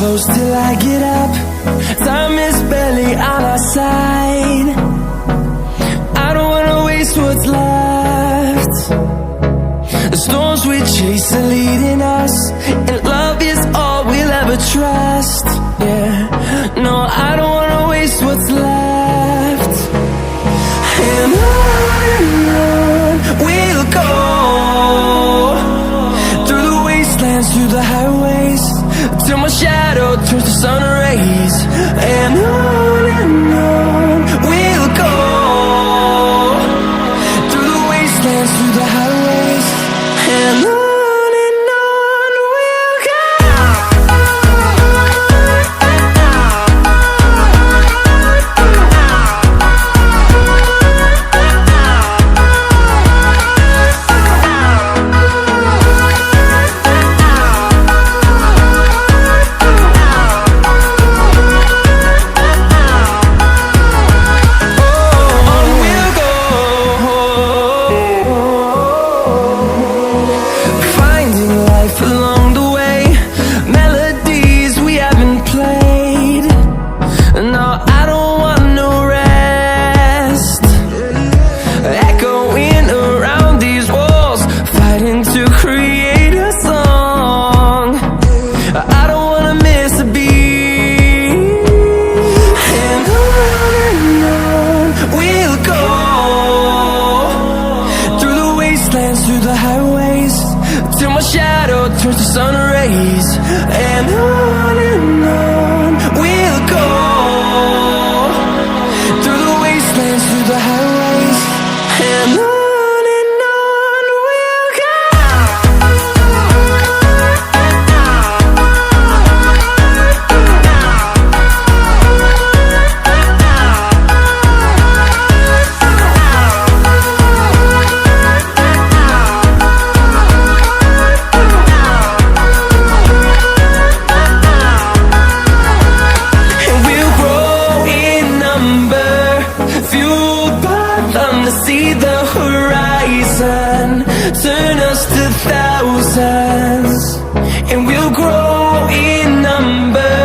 close till I get up. Time is barely on our side. I don't wanna waste what's left. The storms we chase are leading us, and love is all we'll ever trust. Yeah, no, I don't wanna waste what's left. And on we'll go, through the wastelands, through the highways, till my shadow turns to sun rays. And on we'll go, through the wastelands, through the highways, and on we'll go. Through the highways, till my shadow turns to sun rays. And on we'll go, through the wastelands, through the highways, and on we'll go. See the horizon, turn us to thousands, and we'll grow in number,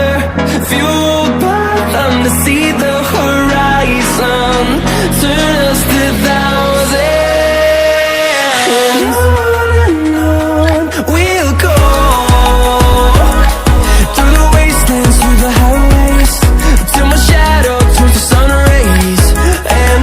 fueled by them to see the horizon, turn us to thousands. And on we'll go, through the wastelands, through the highways, till my shadow turns to sun rays. And